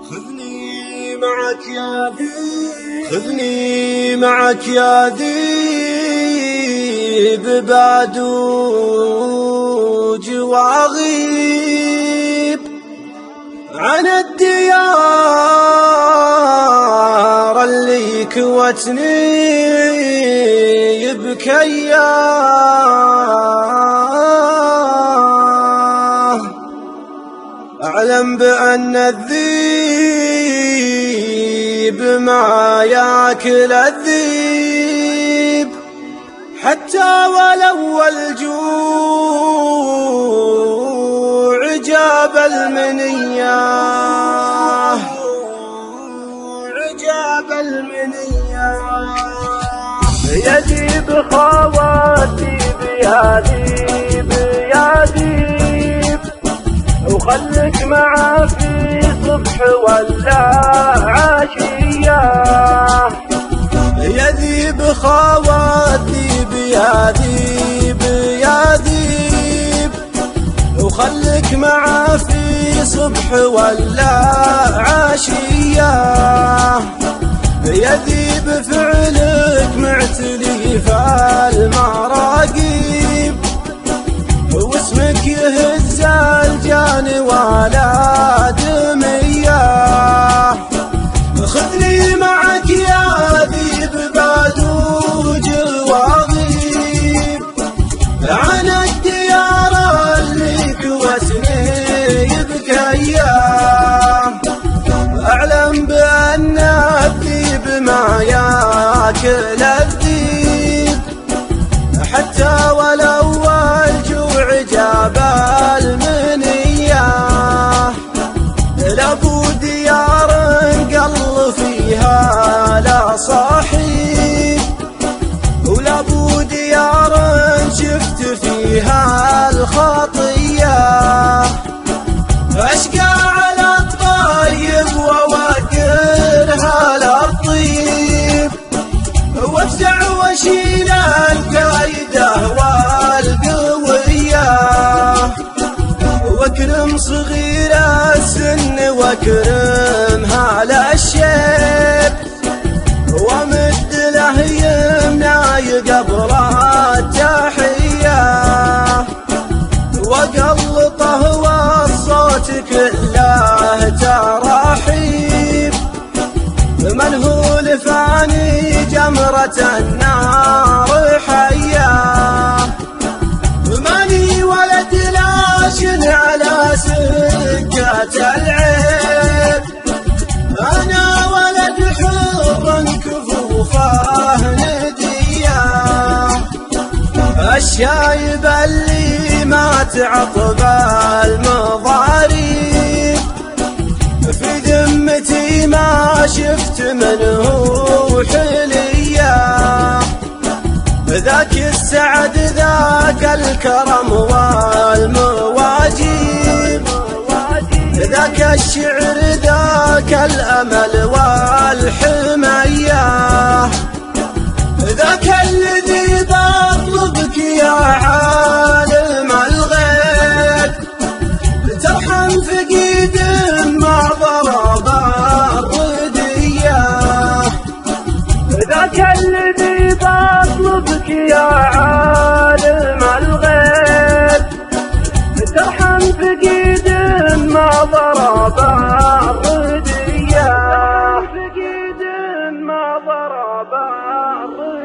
خذني معك يا ذيب، خذني معك يا ذيب، بعدوج واغيب عن الديار اللي كوتني بكياه. أعلم بأن الذيب ما ياكل الذيب، حتى ولو الجوع جاب المنية، جاب المنية. يا ذيب خواتي يا ذيب يا ذيب، وخلك معه في صبح ولا عشية. يا ذيب خواتي يا ذيب يا ذيب، وخلك معه في صبح ولا عشية. يا ذيب فعلك معتلي فالمراقيب، واسمك يهز الجان ولا دمية. خذني معك يا ذيب بعدوج واغيب عن الديار اللي كوتني بكياه. أعلم بأن الذيب ما ياكل الذيب، حتى ولو الجوع جاب المنية. لابو ديار قل فيها لا صاحب، ولابو ديار شفت فيها الخطية. أشقى على الطيب وأوكرها للطيب، وافزع واشيل القايدة والقوية. واكرم صغير السن واكرمها للشيب، ومد له يمناي قبل التحية. وقلطه والصوت كله ترحيب، منهول فاني جمرة النار حياه. ماني ولد لاشن على سكة العيب، أنا ولد حر كفوفه ندية. الشايب اللي مات عقب المضاريب، في ذمتي ما شفت منه حلية. ذاك السعد ذاك الكرم والمواجيب، ذاك الشعر ذاك الأمل والحمية. ذاك الذي بطلبك يا عالم الغيب، ترحم فقيد مع ضرب الردية. ذاك الذي بطلبك يا عالم الغيب، ترحم فقيد ما ضرب الردية. فقيد ما ضرب الردية.